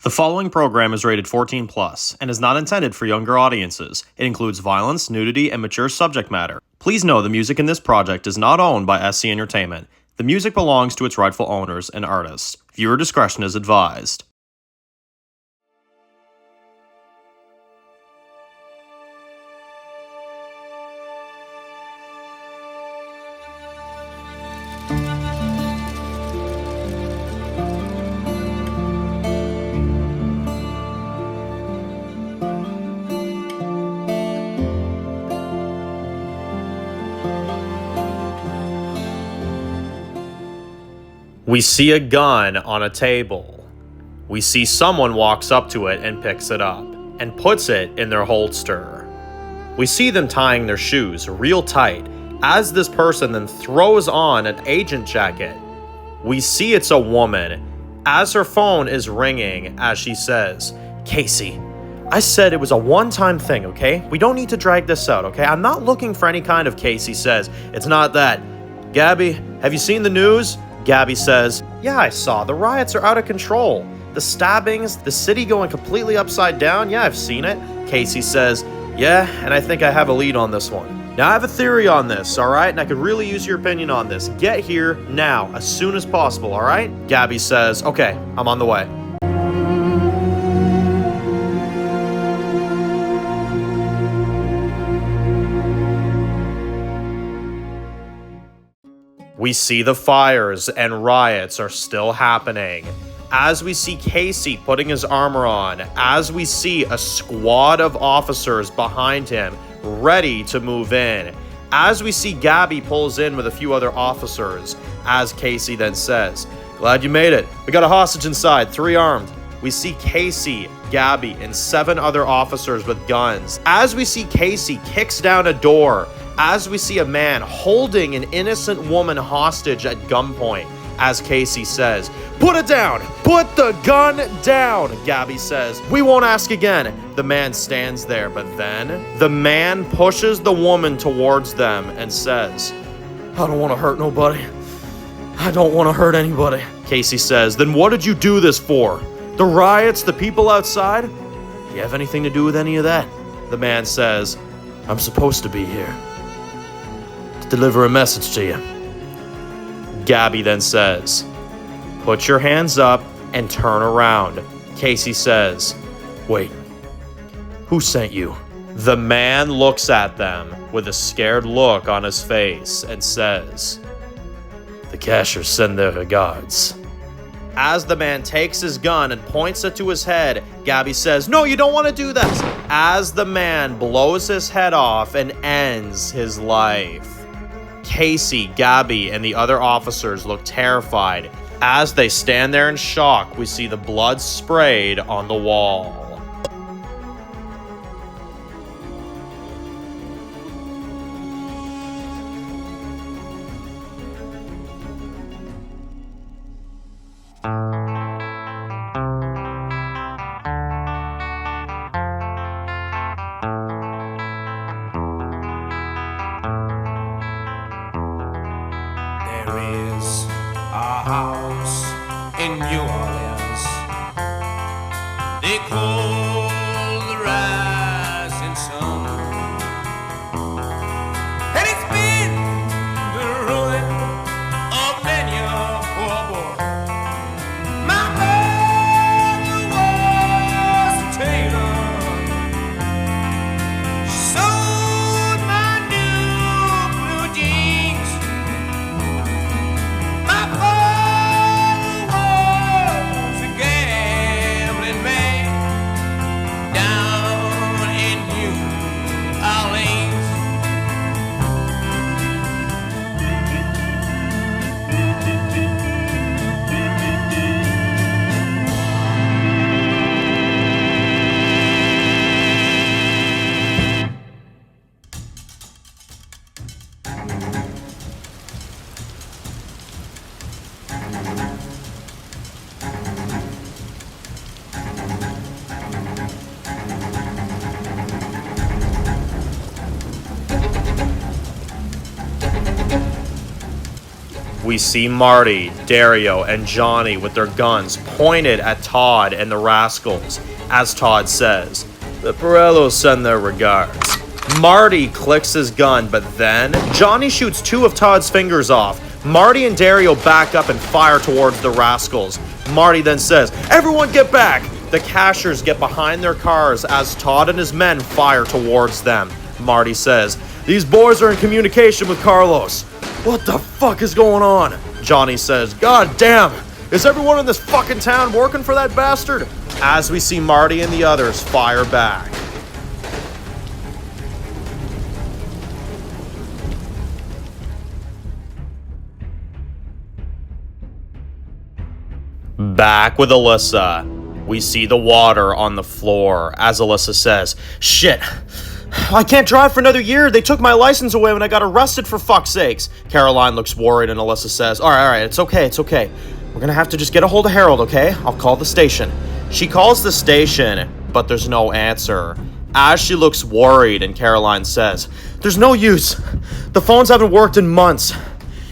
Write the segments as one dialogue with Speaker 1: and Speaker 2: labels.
Speaker 1: The following program is rated 14 plus and is not intended for younger audiences. It includes violence, nudity, and mature subject matter. Please know the music in this project is not owned by SC Entertainment. The music belongs to its rightful owners and artists. Viewer discretion is advised. We see a gun on a table. We see someone walks up to it and picks it up and puts it in their holster. We see them tying their shoes real tight as this person then throws on an agent jacket. We see it's a woman as her phone is ringing as she says, "Casey, I said it was a one-time thing, okay? We don't need to drag this out, okay? I'm not looking for any kind of," Casey says. "It's not that." "Gabby, have you seen the news?" Gabby says, "Yeah, I saw. The riots are out of control. The stabbings, the city going completely upside down. Yeah, I've seen it." Casey says, "Yeah, and I think I have a lead on this one. Now, I have a theory on this, all right? And I could really use your opinion on this. Get here now, as soon as possible, all right?" Gabby says, "Okay, I'm on the way." We see the fires and riots are still happening. As we see Casey putting his armor on, as we see a squad of officers behind him ready to move in, as we see Gabby pulls in with a few other officers, as Casey then says, "Glad you made it. We got a hostage inside, 3 armed. We see Casey, Gabby, and 7 other officers with guns. As we see Casey kicks down a door, as we see a man holding an innocent woman hostage at gunpoint, as Casey says, "Put it down! Put the gun down!" Gabby says, "We won't ask again." The man stands there, but then the man pushes the woman towards them and says, "I don't want to hurt nobody. I don't want to hurt anybody." Casey says, "Then what did you do this for? The riots, the people outside? Do you have anything to do with any of that?" The man says, "I'm supposed to be here to deliver a message to you." Gabby then says, "Put your hands up and turn around." Casey says, "Wait, who sent you?" The man looks at them with a scared look on his face and says, "The Cashers send their regards." As the man takes his gun and points it to his head, Gabby says, "No, you don't want to do that." As the man blows his head off and ends his life. Casey, Gabby, and the other officers look terrified. As they stand there in shock, we see the blood sprayed on the wall.
Speaker 2: There is a house in New Orleans they call the Rising Sun, and it's been the ruin of many a poor boy. My mother was a tailor. She sewed my new blue jeans. My father was a gambling man.
Speaker 1: we see Marty, Dario, and Johnny with their guns pointed at Todd and the Rascals. As Todd says, "The Pirellos send their regards." Marty clicks his gun, but then Johnny shoots 2 of Todd's fingers off. Marty and Dario back up and fire towards the Rascals. Marty then says, "Everyone get back!" The Cashers get behind their cars as Todd and his men fire towards them. Marty says, "These boys are in communication with Carlos." "What the fuck is going on?" Johnny says, "God damn, is everyone in this fucking town working for that bastard?" As we see Marty and the others fire back. Back with Alisa. We see the water on the floor as Alisa says, "Shit, I can't drive for another year. They took my license away when I got arrested, for fuck's sakes." Caroline looks worried and Alisa says, all right, it's okay. We're gonna have to just get a hold of Harold, okay? I'll call the station." She calls the station, but there's no answer. As she looks worried and Caroline says, "There's no use. The phones haven't worked in months.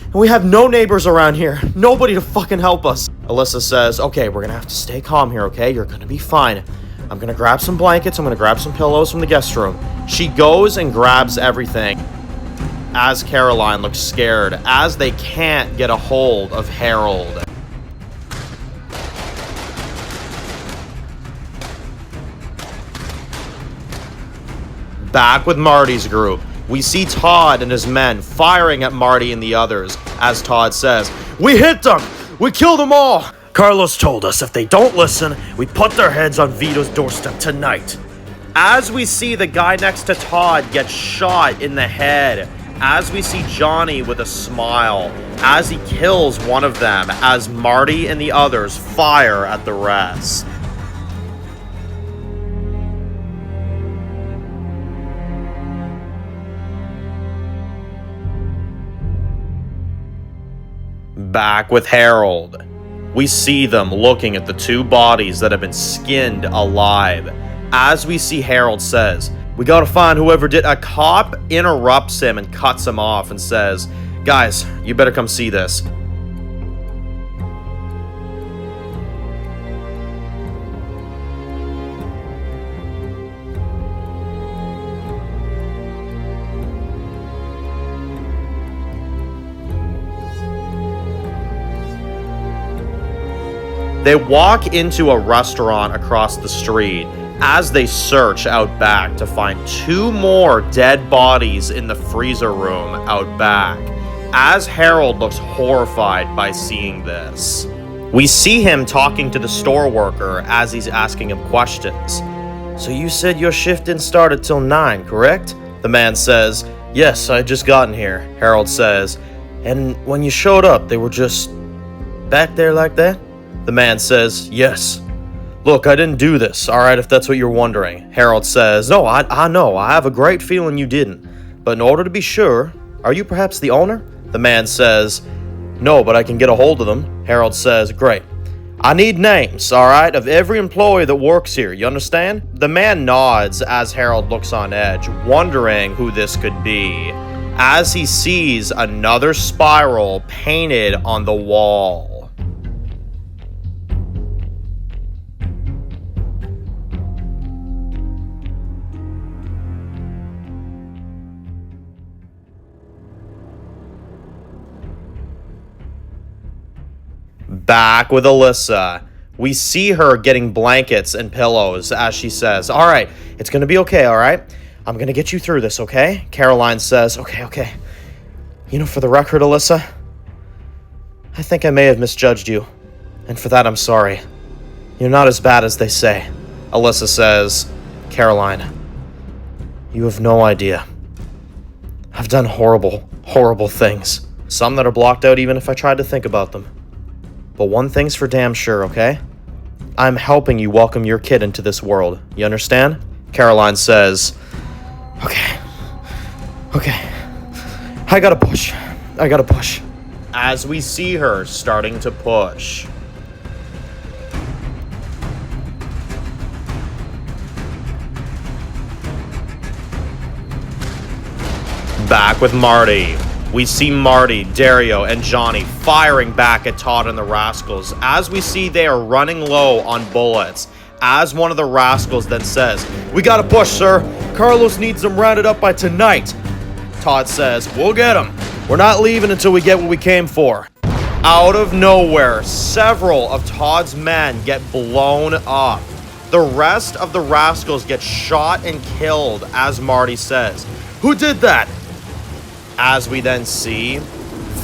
Speaker 1: And we have no neighbors around here. Nobody to fucking help us." Alisa says, "Okay, we're gonna have to stay calm here, okay? You're gonna be fine. I'm gonna grab some blankets. I'm gonna grab some pillows from the guest room." She goes and grabs everything. As Caroline looks scared, as they can't get a hold of Harold. Back with Marty's group, we see Todd and his men firing at Marty and the others. As Todd says, "We hit them! We killed them all! Carlos told us if they don't listen, we put their heads on Vito's doorstep tonight." As we see the guy next to Todd get shot in the head, as we see Johnny with a smile, as he kills one of them, as Marty and the others fire at the rest. Back with Harold. We see them looking at the 2 bodies that have been skinned alive. As we see Harold says, "We gotta find whoever did." A cop interrupts him and cuts him off and says, "Guys, you better come see this." They walk into a restaurant across the street as they search out back to find 2 more dead bodies in the freezer room out back. As Harold looks horrified by seeing this, we see him talking to the store worker as he's asking him questions. "So you said your shift didn't start until 9, correct?" The man says, "Yes, I had just gotten here." Harold says, "And when you showed up, they were just back there like that?" The man says, "Yes. Look, I didn't do this, alright, if that's what you're wondering." Harold says, "No, I know. I have a great feeling you didn't. But in order to be sure, are you perhaps the owner?" The man says, "No, but I can get a hold of them." Harold says, "Great. I need names, alright, of every employee that works here. You understand?" The man nods as Harold looks on edge, wondering who this could be, as he sees another spiral painted on the wall. Back with Alisa. We see her getting blankets and pillows as she says, "All right, it's going to be okay, all right? I'm going to get you through this, okay?" Caroline says, Okay. You know, for the record, Alisa, I think I may have misjudged you, and for that I'm sorry. You're not as bad as they say." Alisa says, "Caroline, you have no idea. I've done horrible things. Some that are blocked out even if I tried to think about them. But one thing's for damn sure, okay? I'm helping you welcome your kid into this world. You understand?" Caroline says, Okay. I gotta push. As we see her starting to push. Back with Marty. We see Marty, Dario, and Johnny firing back at Todd and the Rascals as we see they are running low on bullets. As one of the Rascals then says, "We gotta push, sir. Carlos needs them rounded up by tonight." Todd says, "We'll get them. We're not leaving until we get what we came for." Out of nowhere, several of Todd's men get blown up. The rest of the Rascals get shot and killed, as Marty says, "Who did that?" As we then see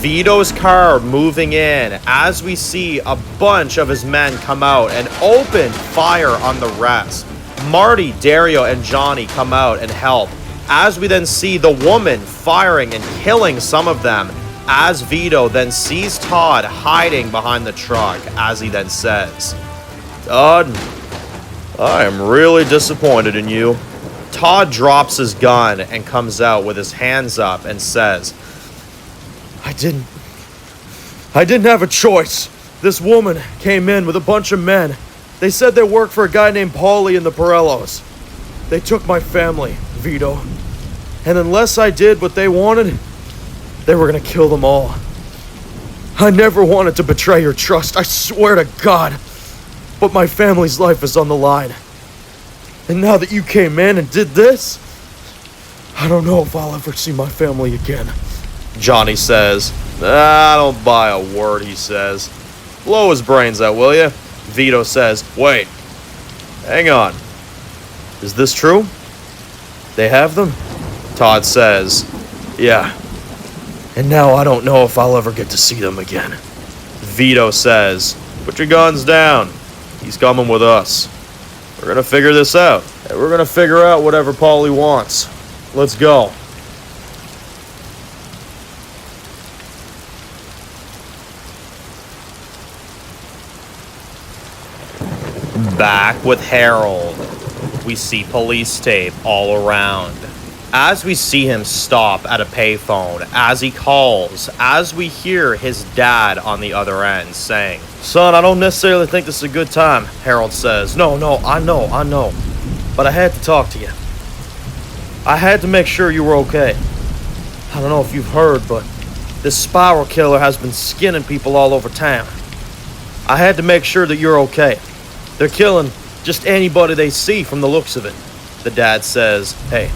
Speaker 1: Vito's car moving in, as we see a bunch of his men come out and open fire on the rest. Marty, Dario, and Johnny come out and help, as we then see the woman firing and killing some of them, as Vito then sees Todd hiding behind the truck, as he then says, "Todd, I am really disappointed in you." Todd drops his gun and comes out with his hands up and says, I didn't have a choice. This woman came in with a bunch of men. They said they worked for a guy named Paulie and the Pirellos. They took my family, Vito. And unless I did what they wanted, they were going to kill them all. I never wanted to betray your trust, I swear to God. But my family's life is on the line. And now that you came in and did this, I don't know if I'll ever see my family again. Johnny says, I don't buy a word he says. Blow his brains out, will you? Vito says, wait, hang on. Is this true? They have them? Todd says, yeah. And now I don't know if I'll ever get to see them again. Vito says, put your guns down. He's coming with us. We're gonna figure this out. And we're gonna figure out whatever Paulie wants. Let's go. Back with Harold. We see police tape all around. As we see him stop at a payphone, as he calls, as we hear his dad on the other end saying, son, I don't necessarily think this is a good time, Harold says. No, I know. But I had to talk to you. I had to make sure you were okay. I don't know if you've heard, but this spiral killer has been skinning people all over town. I had to make sure that you're okay. They're killing just anybody they see from the looks of it. The dad says, hey,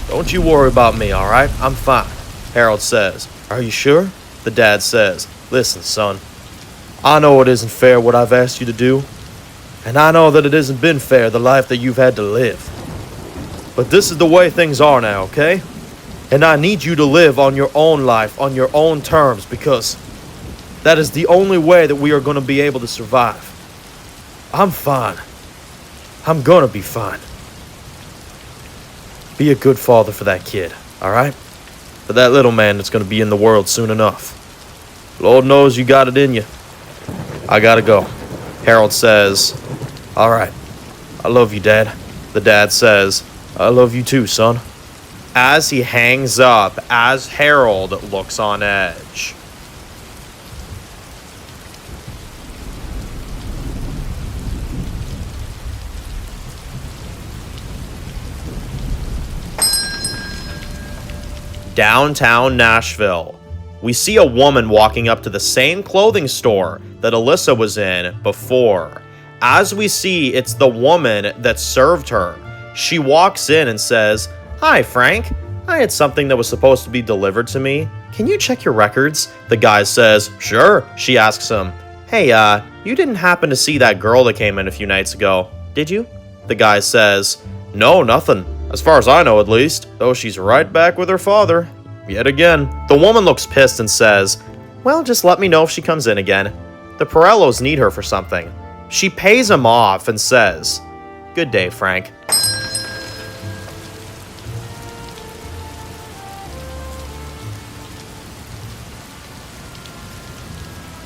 Speaker 1: don't you worry about me, all right? I'm fine. Harold says, are you sure? The dad says, listen, son, I know it isn't fair what I've asked you to do, and I know that it hasn't been fair the life that you've had to live. But this is the way things are now, okay? And I need you to live on your own life, on your own terms, because that is the only way that we are going to be able to survive. I'm fine. I'm going to be fine. Be a good father for that kid, all right? For that little man that's going to be in the world soon enough. Lord knows you got it in you. I got to go. Harold says, all right. I love you, Dad. The dad says, I love you too, son. As he hangs up, as Harold looks on edge. Downtown Nashville. We see a woman walking up to the same clothing store that Alisa was in before. As we see, it's the woman that served her. She walks in and says, hi, Frank. I had something that was supposed to be delivered to me. Can you check your records? The guy says, sure. She asks him, hey, you didn't happen to see that girl that came in a few nights ago, did you? The guy says, no, nothing. As far as I know, at least. Though she's right back with her father. Yet again. The woman looks pissed and says, well, just let me know if she comes in again. The Pirellos need her for something. She pays him off and says, good day, Frank.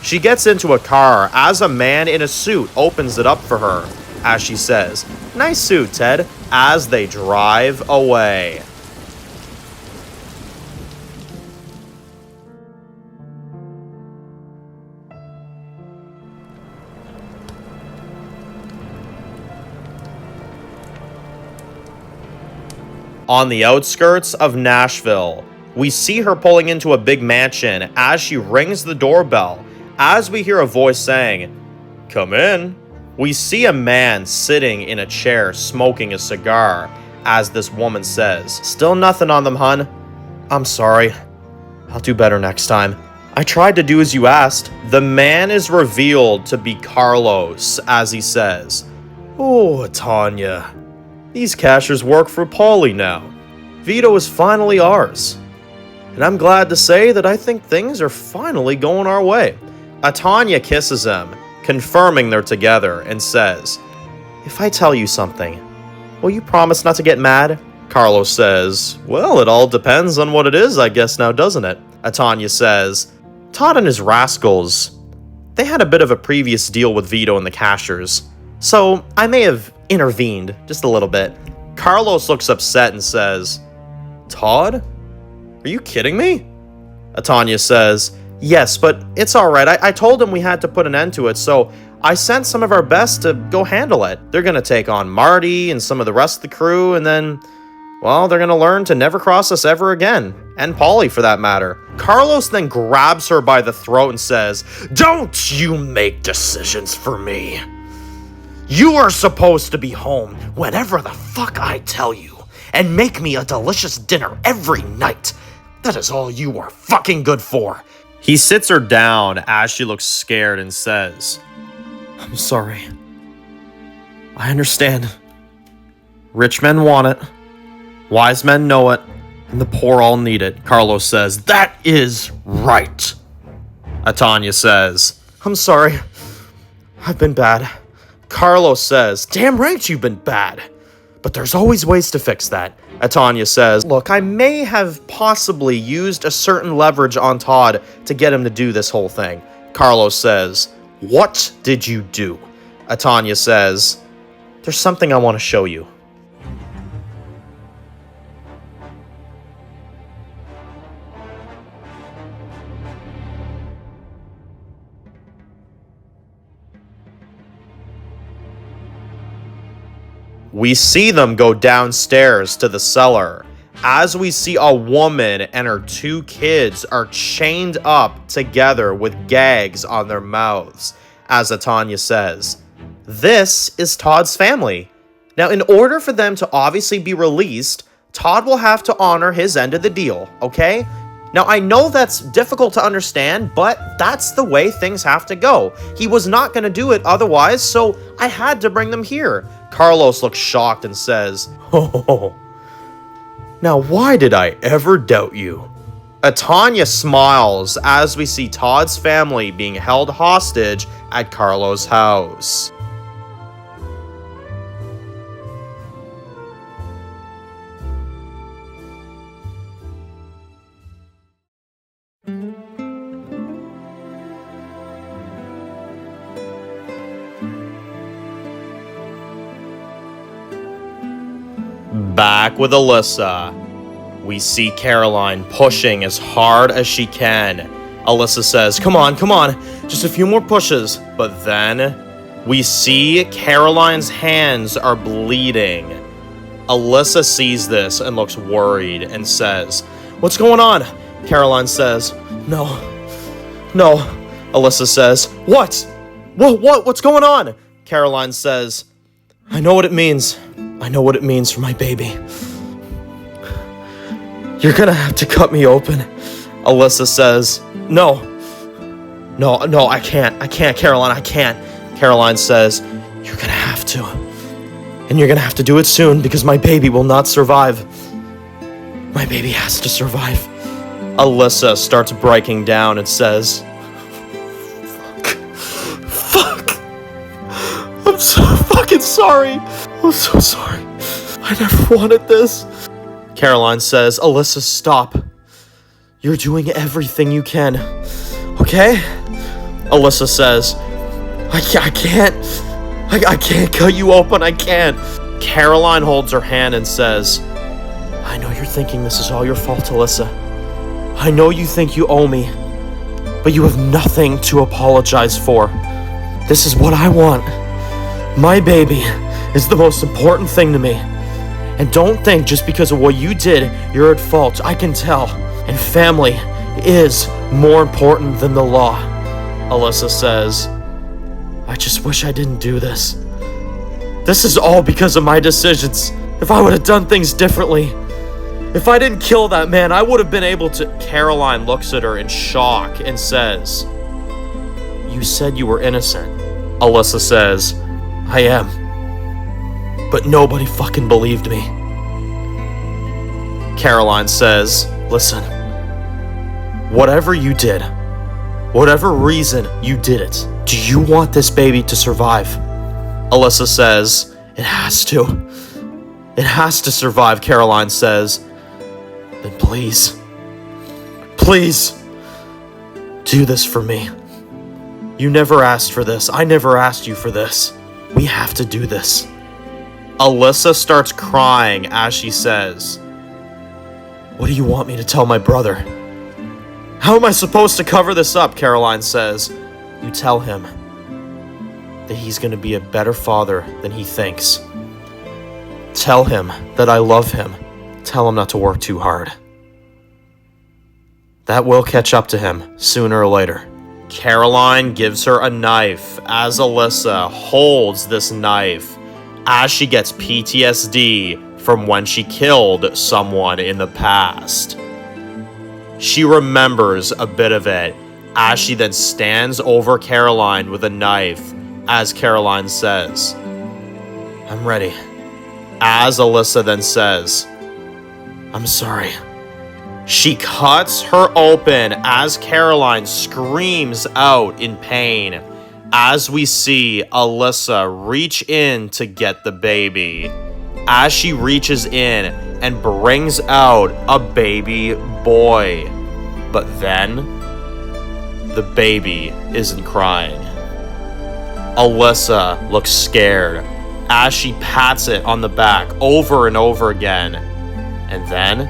Speaker 1: She gets into a car as a man in a suit opens it up for her. As she says, nice suit, Ted, as they drive away. On the outskirts of Nashville, We see her pulling into a big mansion as she rings the doorbell, as we hear a voice saying, "Come in." We see a man sitting in a chair smoking a cigar, as this woman says, "Still nothing on them, hun." "I'm sorry. I'll do better next time. I tried to do as you asked." The man is revealed to be Carlos, as he says, "Oh, Tanya, these Cashers work for Paulie now. Vito is finally ours. And I'm glad to say that I think things are finally going our way." Tanya kisses him, confirming they're together, and says, "If I tell you something, will you promise not to get mad?" Carlos says, "Well, it all depends on what it is, I guess now, doesn't it?" Tanya says, "Todd and his Rascals, they had a bit of a previous deal with Vito and the Cashers, so I may have intervened just a little bit." Carlos looks upset and says, "Todd? Are you kidding me?" Tanya says, "Yes, but it's alright. I told him we had to put an end to it, so I sent some of our best to go handle it. They're gonna take on Marty and some of the rest of the crew, and then, well, they're gonna learn to never cross us ever again. And Paulie, for that matter." Carlos then grabs her by the throat and says, "Don't you make decisions for me. You are supposed to be home whenever the fuck I tell you, and make me a delicious dinner every night. That is all you are fucking good for." He sits her down as she looks scared and says, "I'm sorry. I understand. Rich men want it. Wise men know it. And the poor all need it." Carlos says, "That is right." Tanya says, "I'm sorry. I've been bad." Carlos says, "Damn right you've been bad. But there's always ways to fix that." Tanya says, "Look, I may have possibly used a certain leverage on Todd to get him to do this whole thing." Carlos says, "What did you do?" Tanya says, "There's something I want to show you." We see them go downstairs to the cellar, as we see a woman and her 2 kids are chained up together with gags on their mouths, as Tanya says, "This is Todd's family." Now, in order for them to obviously be released, Todd will have to honor his end of the deal, okay? Now, I know that's difficult to understand, but that's the way things have to go. He was not going to do it otherwise, so I had to bring them here. Carlos looks shocked and says, "Oh, now why did I ever doubt you?" Tanya smiles as we see Todd's family being held hostage at Carlos' house. Back with Alisa. We see Caroline pushing as hard as she can. Alisa says, come on, just a few more pushes." But then we see Caroline's hands are bleeding. Alisa sees this and looks worried and says, "What's going on?" Caroline says, No. Alisa says, What? What's going on?" Caroline says, "I know what it means. I know what it means for my baby. You're gonna have to cut me open." Alisa says, No, I can't, Caroline, I can't." Caroline says, "You're gonna have to. And you're gonna have to do it soon because my baby will not survive. My baby has to survive." Alisa starts breaking down and says, Fuck. I'm so fucking sorry. I'm so sorry. I never wanted this. Caroline says, "Alisa, stop. You're doing everything you can. Okay?" Alisa says, I can't cut you open. I can't." Caroline holds her hand and says, "I know you're thinking this is all your fault, Alisa. I know you think you owe me, but you have nothing to apologize for. This is what I want. My baby is the most important thing to me. And don't think just because of what you did, you're at fault. I can tell. And family is more important than the law. Alisa says, I just wish I didn't do this. This is all because of my decisions. If I would have done things differently, if I didn't kill that man, I would have been able to... Caroline looks at her in shock and says, you said you were innocent. Alisa says, I am. But nobody fucking believed me. Caroline says, listen, whatever you did, whatever reason you did it, do you want this baby to survive? Alisa says, it has to. It has to survive, Caroline says. Then please, please, do this for me. You never asked for this. I never asked you for this. We have to do this. Alisa starts crying as she says, what do you want me to tell my brother? How am I supposed to cover this up? Caroline says. You tell him that he's going to be a better father than he thinks. Tell him that I love him. Tell him not to work too hard. That will catch up to him sooner or later. Caroline gives her a knife as Alisa holds this knife as she gets PTSD from when she killed someone in the past. She remembers a bit of it as she then stands over Caroline with a knife as Caroline says, I'm ready. As Alisa then says, I'm sorry. She cuts her open as Caroline screams out in pain as we see Alisa reach in to get the baby. As she reaches in and brings out a baby boy. But then, the baby isn't crying. Alisa looks scared as she pats it on the back over and over again. And then,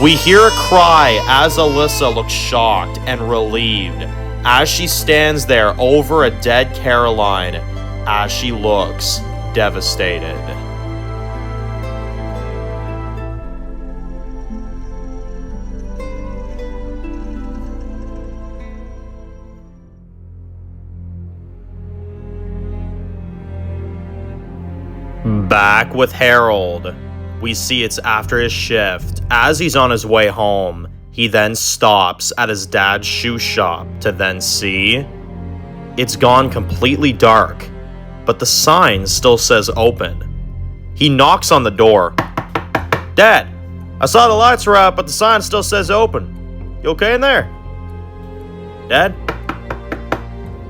Speaker 1: we hear a cry as Alisa looks shocked and relieved as she stands there over a dead Caroline as she looks devastated. Back with Harold. We see it's after his shift. As he's on his way home, he then stops at his dad's shoe shop to then see it's gone completely dark, but the sign still says open. He knocks on the door. Dad, I saw the lights were out, but the sign still says open. You okay in there? Dad?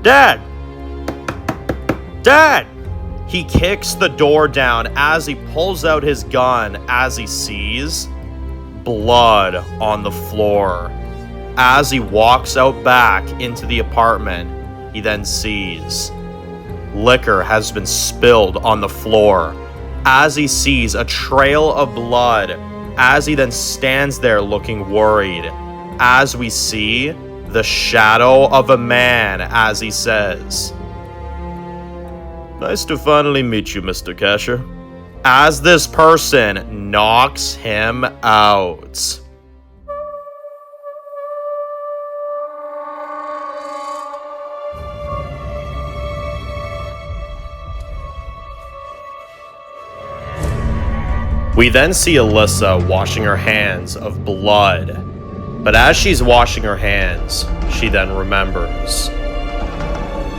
Speaker 1: Dad! Dad! He kicks the door down as he pulls out his gun as he sees blood on the floor. As he walks out back into the apartment, he then sees liquor has been spilled on the floor. As he sees a trail of blood, as he then stands there looking worried, as we see the shadow of a man as he says, nice to finally meet you, Mr. Casher. As this person knocks him out. We then see Alisa washing her hands of blood. But as she's washing her hands, she then remembers.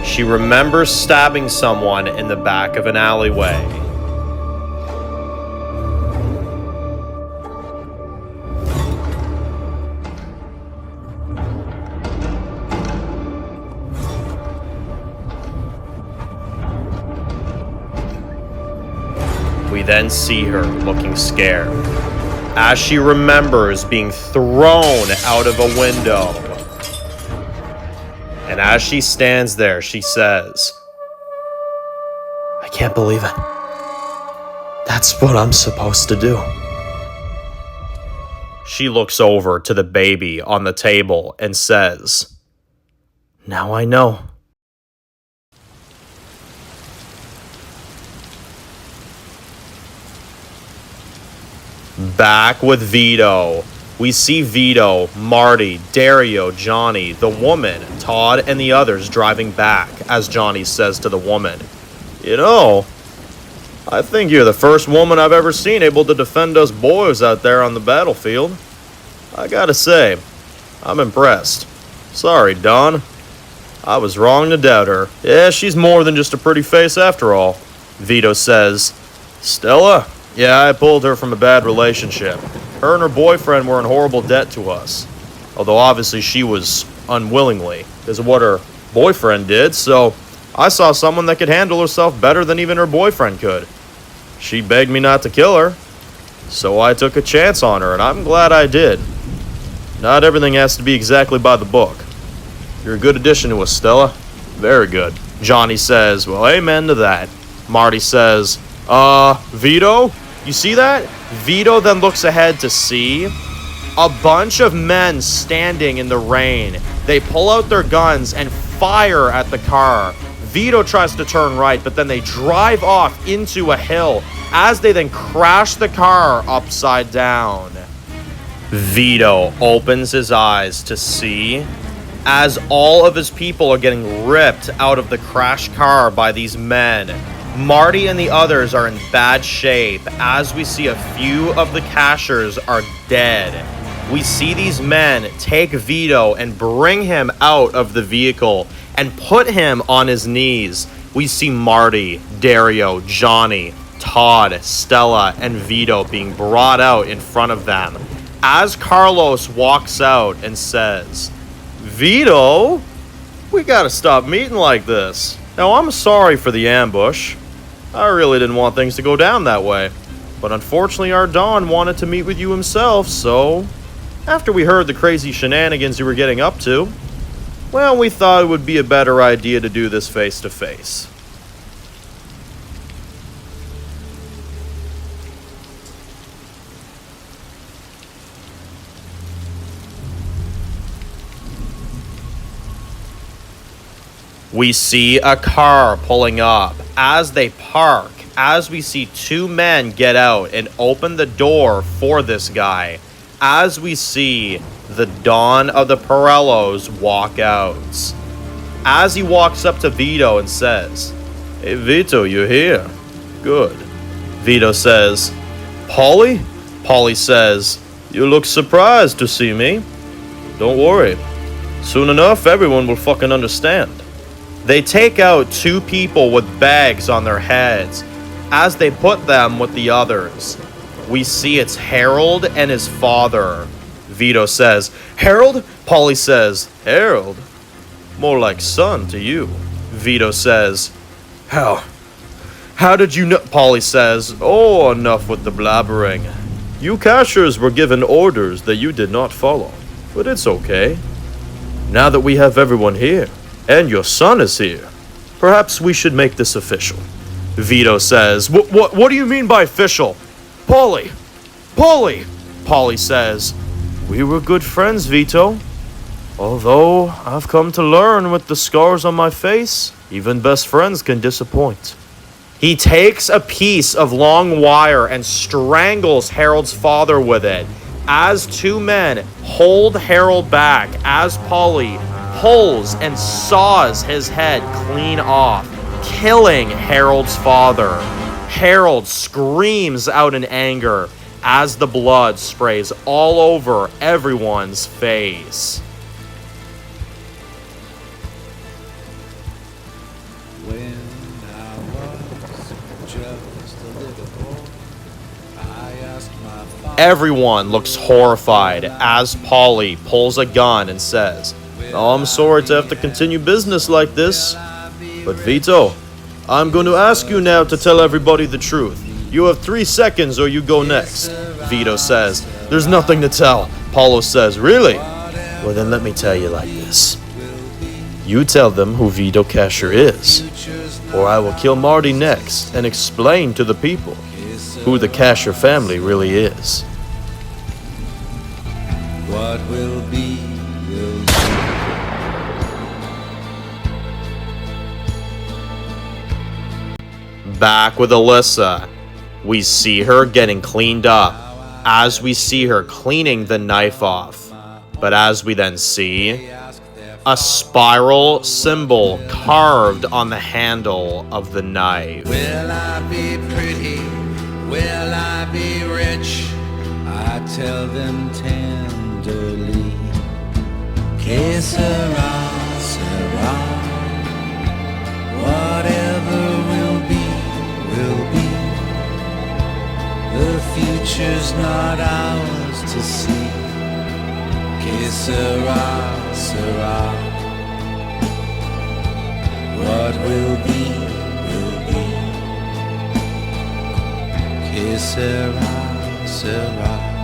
Speaker 1: She remembers stabbing someone in the back of an alleyway. We then see her looking scared, as she remembers being thrown out of a window. And as she stands there, she says, I can't believe it. That's what I'm supposed to do. She looks over to the baby on the table and says, now I know. Back with Vito. We see Vito, Marty, Dario, Johnny, the woman, Todd, and the others driving back as Johnny says to the woman, "You know, I think you're the first woman I've ever seen able to defend us boys out there on the battlefield. I gotta say, I'm impressed. Sorry, Don. I was wrong to doubt her. Yeah, she's more than just a pretty face after all." Vito says, "Stella? Yeah, I pulled her from a bad relationship. Her and her boyfriend were in horrible debt to us. Although obviously she was unwillingly, because of what her boyfriend did, so I saw someone that could handle herself better than even her boyfriend could. She begged me not to kill her, so I took a chance on her, and I'm glad I did. Not everything has to be exactly by the book. You're a good addition to us, Stella. Very good." Johnny says, "Well, amen to that." Marty says, Vito? You see that?" Vito then looks ahead to see a bunch of men standing in the rain. They pull out their guns and fire at the car. Vito tries to turn right, but then they drive off into a hill as they then crash the car upside down. Vito opens his eyes to see as all of his people are getting ripped out of the crashed car by these men. Marty and the others are in bad shape as we see a few of the Cashers are dead. We see these men take Vito and bring him out of the vehicle and put him on his knees. We see Marty, Dario, Johnny, Todd, Stella, and Vito being brought out in front of them as Carlos walks out and says, "Vito, we gotta stop meeting like this. Now, I'm sorry for the ambush. I really didn't want things to go down that way. But unfortunately, our Don wanted to meet with you himself, so after we heard the crazy shenanigans you were getting up to, well, we thought it would be a better idea to do this face to face." We see a car pulling up. As they park, as we see two men get out and open the door for this guy, as we see the Don of the Pirellos walk out. As he walks up to Vito and says, "Hey Vito, you're here. Good." Vito says, "Paulie?" Paulie says, "You look surprised to see me. Don't worry. Soon enough, everyone will fucking understand." They take out two people with bags on their heads as they put them with the others. We see it's Harold and his father. Vito says, "Harold?" Paulie says, "Harold? More like son to you." Vito says, How did you know?" Paulie says, "Oh, enough with the blabbering. You Cashers were given orders that you did not follow, but it's okay. Now that we have everyone here, and your son is here, perhaps we should make this official." Vito says, What do you mean by official? Paulie! Paulie says, "We were good friends, Vito. Although I've come to learn with the scars on my face, even best friends can disappoint." He takes a piece of long wire and strangles Harold's father with it as two men hold Harold back as Paulie pulls and saws his head clean off, killing Harold's father. Harold screams out in anger as the blood sprays all over everyone's face.
Speaker 3: When I was just a little boy, I asked my father.
Speaker 1: Everyone looks horrified as Paulie pulls a gun and says, "Oh, I'm sorry to have to continue business like this, but Vito, I'm going to ask you now to tell everybody the truth. You have 3 seconds or you go next." Vito says, "There's nothing to tell." Paulo says, "Really? Well, then let me tell you like this. You tell them who Vito Casher is, or I will kill Marty next and explain to the people who the Casher family really is."
Speaker 3: What will be, will be.
Speaker 1: Back with Alisa, we see her getting cleaned up as we see her cleaning the knife off. But as we then see, a spiral symbol carved on the handle of the knife.
Speaker 3: Will I be pretty? Will I be rich? I tell them tenderly. Que sera, sera. Whatever will be, will be. The future's not ours to see. Que sera, sera. What will be, will be. Que sera, sera.